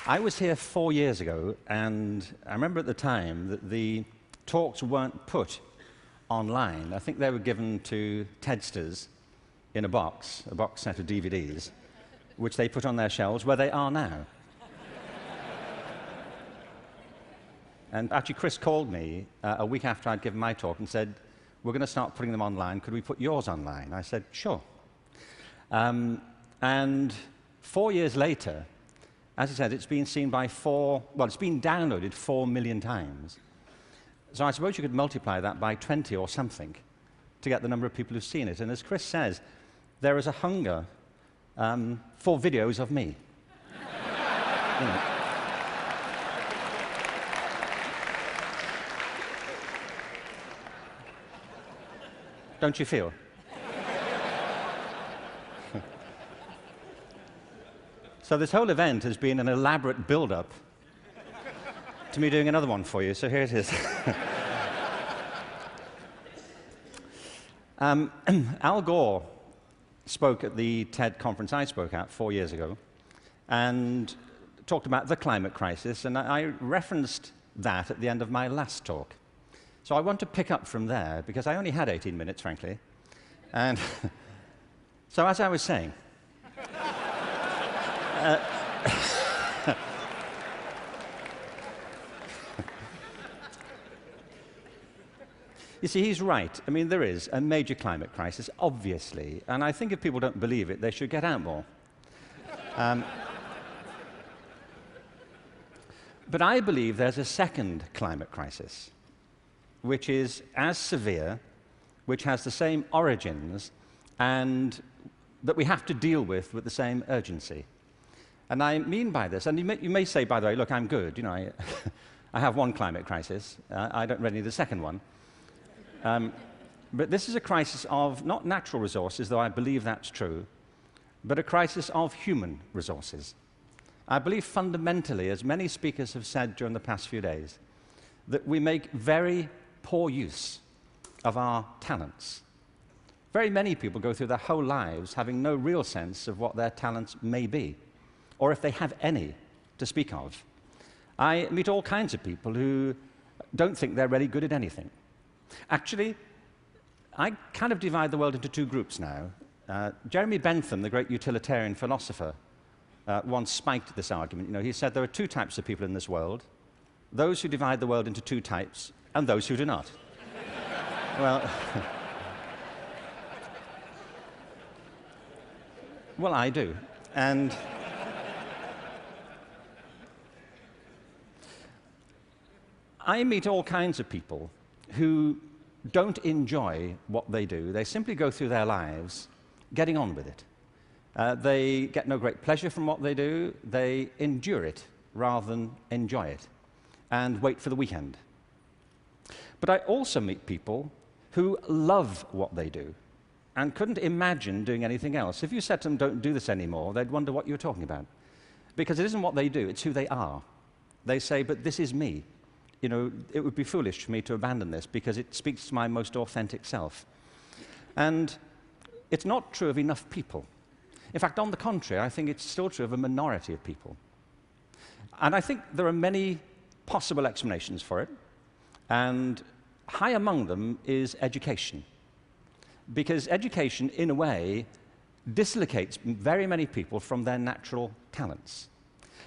I was here 4 years ago, and I remember at the time that the talks weren't put online. I think they were given to TEDsters in a box set of DVDs, which they put on their shelves, where they are now. And actually, Chris called me a week after I'd given my talk and said, "We're going to start putting them online. Could we put yours online?" I said, "Sure." And 4 years later, as I said, it's been seen by it's been downloaded 4 million times. So I suppose you could multiply that by 20 or something to get the number of people who've seen it. And as Chris says, there is a hunger for videos of me. You know. Don't you feel? So this whole event has been an elaborate build-up to me doing another one for you, so here it is. Al Gore spoke at the TED conference I spoke at 4 years ago and talked about the climate crisis, and I referenced that at the end of my last talk. So I want to pick up from there, because I only had 18 minutes, frankly. And so as I was saying, you see, he's right. I mean, there is a major climate crisis, obviously, and I think if people don't believe it, they should get out more. But I believe there's a second climate crisis, which is as severe, which has the same origins, and that we have to deal with the same urgency. And I mean by this, and you may say, by the way, look, I'm good. You know, I have one climate crisis. I don't really need a second one. But this is a crisis of not natural resources, though I believe that's true, but a crisis of human resources. I believe fundamentally, as many speakers have said during the past few days, that we make very poor use of our talents. Very many people go through their whole lives having no real sense of what their talents may be, or if they have any to speak of. I meet all kinds of people who don't think they're really good at anything. Actually, I kind of divide the world into two groups now. Jeremy Bentham, the great utilitarian philosopher, once spiked this argument. You know, he said there are two types of people in this world: those who divide the world into two types, and those who do not. Well, well, I do. And I meet all kinds of people who don't enjoy what they do. They simply go through their lives getting on with it. They get no great pleasure from what they do. They endure it rather than enjoy it and wait for the weekend. But I also meet people who love what they do and couldn't imagine doing anything else. If you said to them, "Don't do this anymore," they'd wonder what you were talking about. Because it isn't what they do, it's who they are. They say, "But this is me. You know, it would be foolish for me to abandon this because it speaks to my most authentic self." And it's not true of enough people. In fact, on the contrary, I think it's still true of a minority of people. And I think there are many possible explanations for it. And high among them is education. Because education, in a way, dislocates very many people from their natural talents.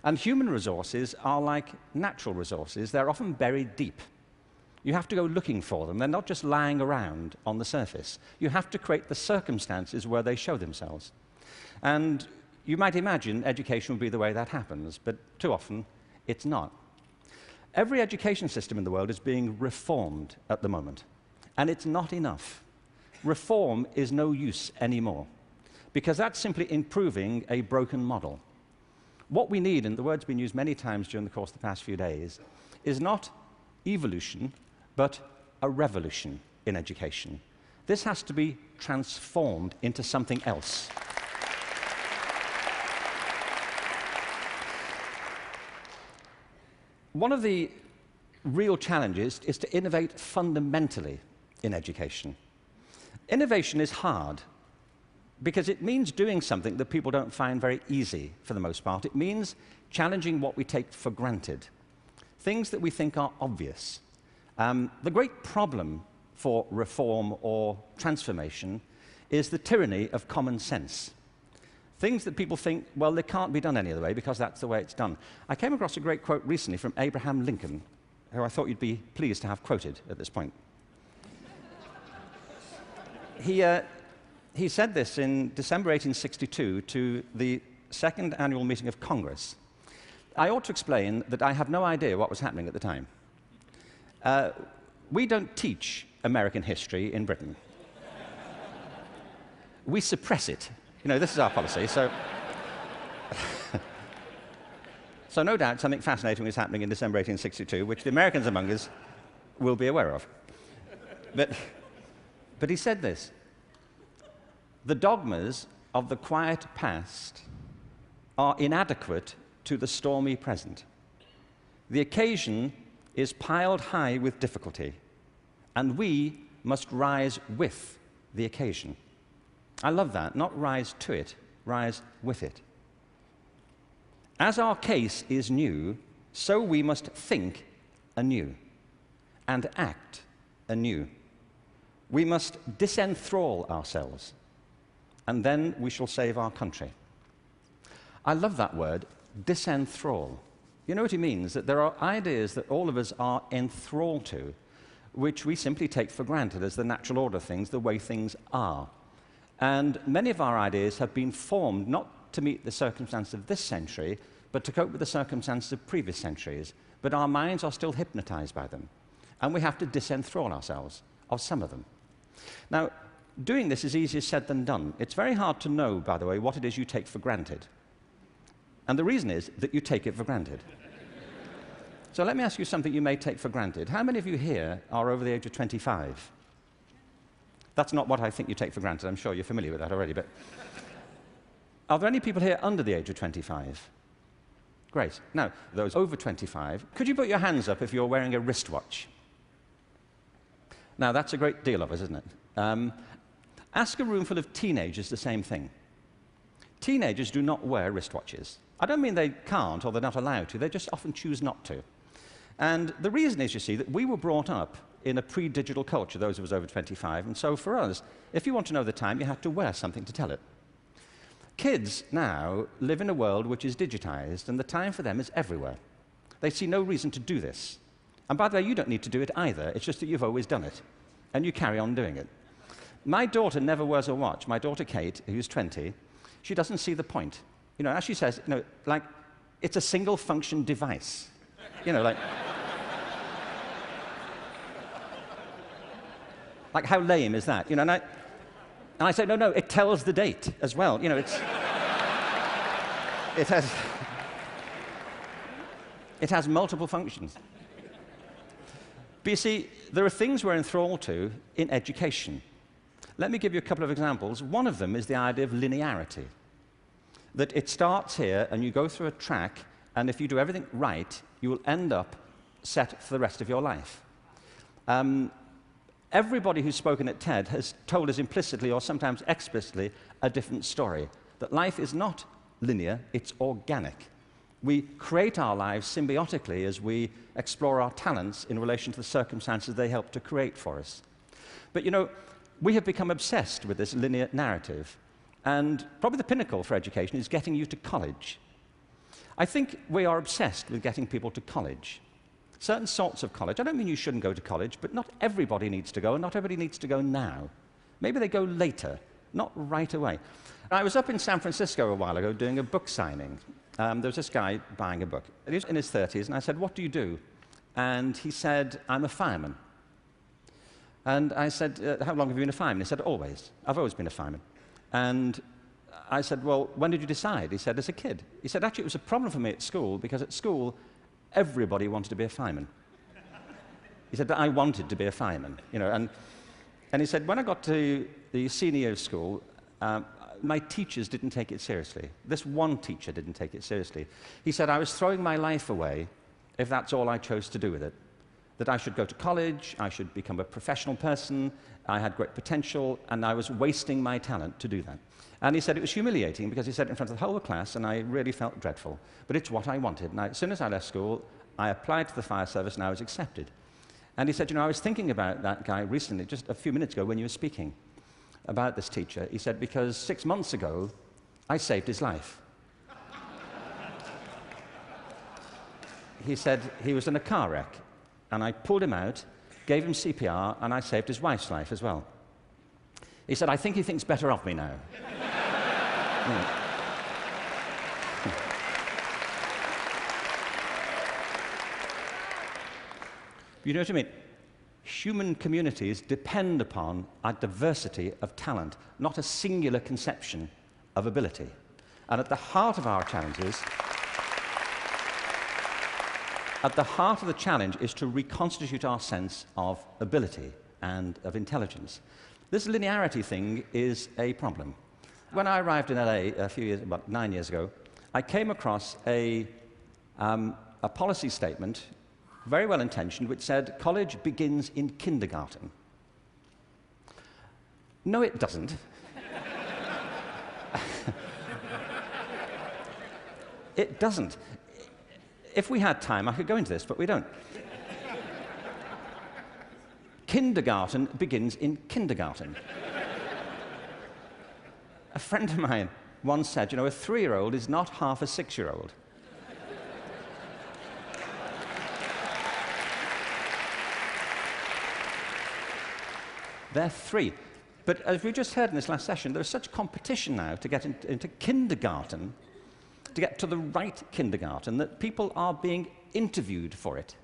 And human resources are like natural resources. They're often buried deep. You have to go looking for them. They're not just lying around on the surface. You have to create the circumstances where they show themselves. And you might imagine education would be the way that happens, but too often it's not. Every education system in the world is being reformed at the moment, and it's not enough. Reform is no use anymore, because that's simply improving a broken model. What we need, and the word's been used many times during the course of the past few days, is not evolution, but a revolution in education. This has to be transformed into something else. One of the real challenges is to innovate fundamentally in education. Innovation is hard because it means doing something that people don't find very easy for the most part. It means challenging what we take for granted, things that we think are obvious. The great problem for reform or transformation is the tyranny of common sense. Things that people think, well, they can't be done any other way because that's the way it's done. I came across a great quote recently from Abraham Lincoln, who I thought you'd be pleased to have quoted at this point. He said this in December 1862 to the second annual meeting of Congress. I ought to explain that I have no idea what was happening at the time. We don't teach American history in Britain. We suppress it. You know, this is our policy. So no doubt something fascinating was happening in December 1862, which the Americans among us will be aware of. But he said this: the dogmas of the quiet past are inadequate to the stormy present. The occasion is piled high with difficulty, and we must rise with the occasion. I love that. Not rise to it, rise with it. As our case is new, so we must think anew and act anew. We must disenthrall ourselves, and then we shall save our country. I love that word, disenthrall. You know what he means? That there are ideas that all of us are enthralled to, which we simply take for granted as the natural order of things, the way things are. And many of our ideas have been formed not to meet the circumstances of this century, but to cope with the circumstances of previous centuries. But our minds are still hypnotized by them, and we have to disenthrall ourselves of some of them. Now, doing this is easier said than done. It's very hard to know, by the way, what it is you take for granted. And the reason is that you take it for granted. So let me ask you something you may take for granted. How many of you here are over the age of 25? That's not what I think you take for granted. I'm sure you're familiar with that already. But are there any people here under the age of 25? Great. Now, those over 25, could you put your hands up if you're wearing a wristwatch? Now, that's a great deal of us, isn't it? Ask a room full of teenagers the same thing. Teenagers do not wear wristwatches. I don't mean they can't or they're not allowed to. They just often choose not to. And the reason is, you see, that we were brought up in a pre-digital culture, those of us over 25, and so for us, if you want to know the time, you have to wear something to tell it. Kids now live in a world which is digitized, and the time for them is everywhere. They see no reason to do this. And by the way, you don't need to do it either. It's just that you've always done it, and you carry on doing it. My daughter never wears a watch. My daughter Kate, who's 20, she doesn't see the point. You know, as she says, you know, like, it's a single-function device. You know, like... Like, how lame is that? You know, and I say, no, it tells the date as well. You know, it has multiple functions. But you see, there are things we're enthralled to in education. Let me give you a couple of examples. One of them is the idea of linearity. That it starts here, and you go through a track, and if you do everything right, you will end up set for the rest of your life. Everybody who's spoken at TED has told us implicitly or sometimes explicitly a different story, that life is not linear, it's organic. We create our lives symbiotically as we explore our talents in relation to the circumstances they help to create for us. But you know, we have become obsessed with this linear narrative, and probably the pinnacle for education is getting you to college. I think we are obsessed with getting people to college. Certain sorts of college. I don't mean you shouldn't go to college, but not everybody needs to go, and not everybody needs to go now. Maybe they go later, not right away. I was up in San Francisco a while ago doing a book signing. There was this guy buying a book. He was in his 30s, and I said, "What do you do?" And he said, "I'm a fireman." And I said, "How long have you been a fireman?" He said, "Always. I've always been a fireman." And I said, "Well, when did you decide?" He said, "As a kid." He said, "Actually, it was a problem for me at school, because at school, everybody wanted to be a fireman." He said, "But I wanted to be a fireman." You know, and he said, "When I got to the senior year of school, my teachers didn't take it seriously. This one teacher didn't take it seriously." He said, "I was throwing my life away if that's all I chose to do with it. that I should go to college, I should become a professional person, I had great potential, and I was wasting my talent to do that. And he said it was humiliating because he said it in front of the whole class, and I really felt dreadful. But it's what I wanted. And as soon as I left school, I applied to the fire service, and I was accepted. And he said, you know, I was thinking about that guy recently, just a few minutes ago when you were speaking about this teacher. He said, because 6 months ago, I saved his life. He said he was in a car wreck, and I pulled him out, gave him CPR, and I saved his wife's life as well. He said, I think he thinks better of me now. You know what I mean? Human communities depend upon a diversity of talent, not a singular conception of ability. And at the heart of our challenges, at the heart of the challenge is to reconstitute our sense of ability and of intelligence. This linearity thing is a problem. When I arrived in LA about 9 years ago, I came across a policy statement, very well intentioned, which said college begins in kindergarten. No, it doesn't. It doesn't. If we had time, I could go into this, but we don't. Kindergarten begins in kindergarten. A friend of mine once said, you know, a 3-year-old is not half a 6-year-old. They're 3. But as we just heard in this last session, there's such competition now to get into kindergarten, to get to the right kindergarten, that people are being interviewed for it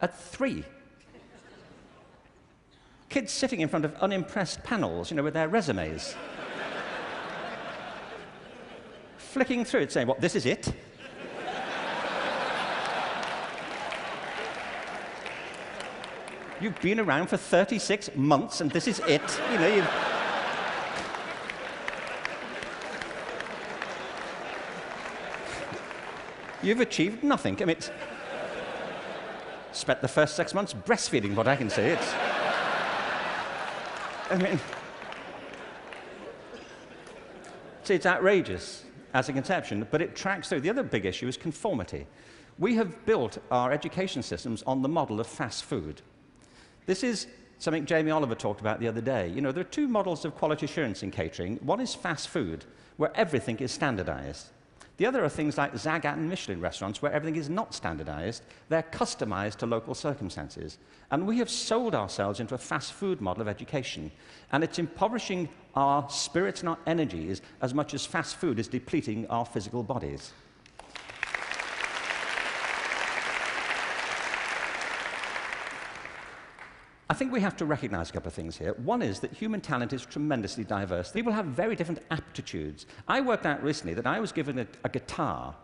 at 3. Kids sitting in front of unimpressed panels, you know, with their resumes. Flicking through it, saying, what, this is it? You've been around for 36 months, and this is it. You know, you've achieved nothing. I mean, spent the first 6 months breastfeeding, what I can say. I mean, see, it's outrageous as a conception, but it tracks through. The other big issue is conformity. We have built our education systems on the model of fast food. This is something Jamie Oliver talked about the other day. You know, there are 2 models of quality assurance in catering. One is fast food, where everything is standardized. The other are things like Zagat and Michelin restaurants, where everything is not standardized. They're customized to local circumstances. And we have sold ourselves into a fast food model of education. And it's impoverishing our spirits and our energies as much as fast food is depleting our physical bodies. I think we have to recognize a couple of things here. One is that human talent is tremendously diverse. People have very different aptitudes. I worked out recently that I was given a guitar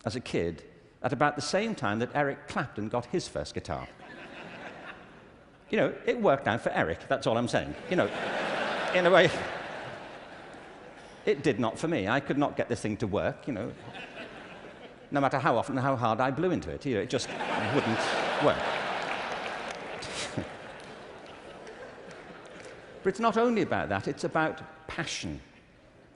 as a kid at about the same time that Eric Clapton got his first guitar. You know, it worked out for Eric, that's all I'm saying. You know, in a way, it did not for me. I could not get this thing to work, you know. No matter how often and how hard I blew into it, you know, it just wouldn't work. But it's not only about that, it's about passion.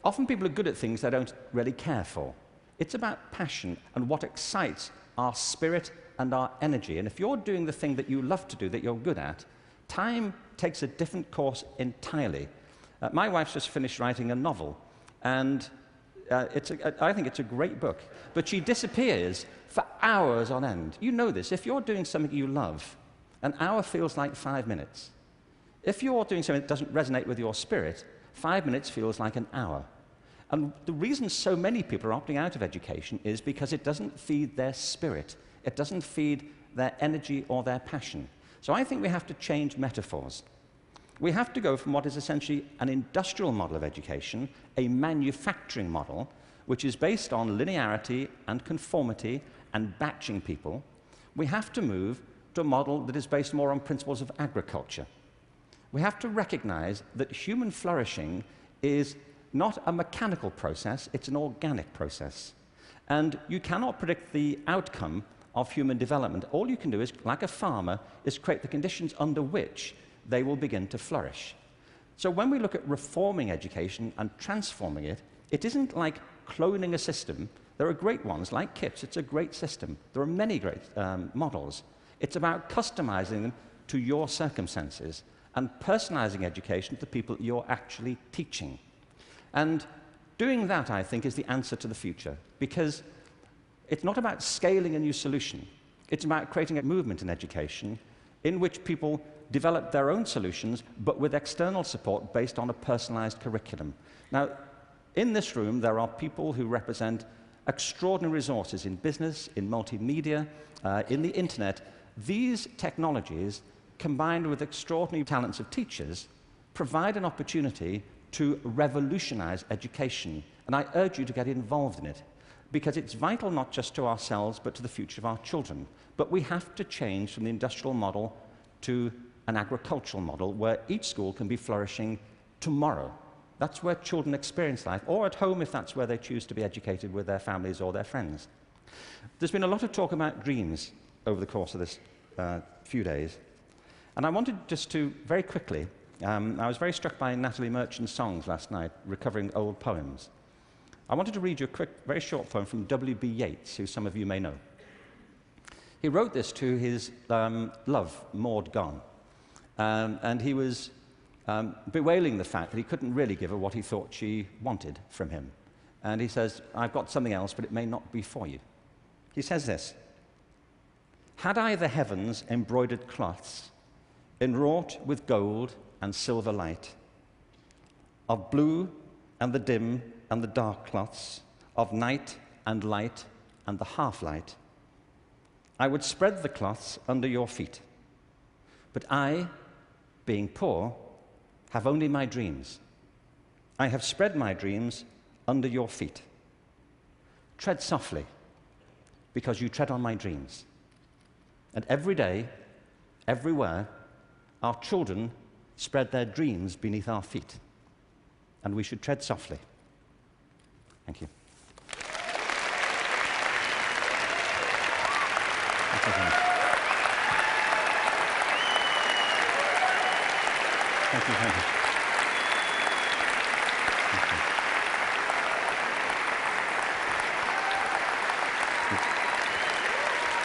Often people are good at things they don't really care for. It's about passion and what excites our spirit and our energy. And if you're doing the thing that you love to do, that you're good at, time takes a different course entirely. My wife's just finished writing a novel, and I think it's a great book. But she disappears for hours on end. You know this. If you're doing something you love, an hour feels like 5 minutes. If you're doing something that doesn't resonate with your spirit, 5 minutes feels like an hour. And the reason so many people are opting out of education is because it doesn't feed their spirit. It doesn't feed their energy or their passion. So I think we have to change metaphors. We have to go from what is essentially an industrial model of education, a manufacturing model, which is based on linearity and conformity and batching people. We have to move to a model that is based more on principles of agriculture. We have to recognize that human flourishing is not a mechanical process, it's an organic process. And you cannot predict the outcome of human development. All you can do is, like a farmer, is create the conditions under which they will begin to flourish. So when we look at reforming education and transforming it, it isn't like cloning a system. There are great ones, like KIPS. It's a great system. There are many great models. It's about customizing them to your circumstances and personalizing education to the people you're actually teaching. And doing that, I think, is the answer to the future, because it's not about scaling a new solution. It's about creating a movement in education in which people develop their own solutions, but with external support based on a personalized curriculum. Now, in this room, there are people who represent extraordinary resources in business, in multimedia, in the internet. These technologies, combined with extraordinary talents of teachers, provide an opportunity to revolutionize education. And I urge you to get involved in it, because it's vital not just to ourselves, but to the future of our children. But we have to change from the industrial model to an agricultural model where each school can be flourishing tomorrow. That's where children experience life, or at home if that's where they choose to be educated with their families or their friends. There's been a lot of talk about dreams over the course of this few days. And I wanted just to, very quickly, I was very struck by Natalie Merchant's songs last night, recovering old poems. I wanted to read you a quick, very short poem from W.B. Yeats, who some of you may know. He wrote this to his love, Maud Gonne, and he was bewailing the fact that he couldn't really give her what he thought she wanted from him. And he says, "I've got something else, but it may not be for you." He says this: "Had I the heavens embroidered cloths, enwrought with gold and silver light, of blue and the dim and the dark cloths, of night and light and the half-light, I would spread the cloths under your feet. But I, being poor, have only my dreams. I have spread my dreams under your feet. Tread softly, because you tread on my dreams. And every day, everywhere, our children spread their dreams beneath our feet. And we should tread softly." Thank you. Thank you very much. Thank you very much.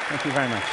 Thank you very much.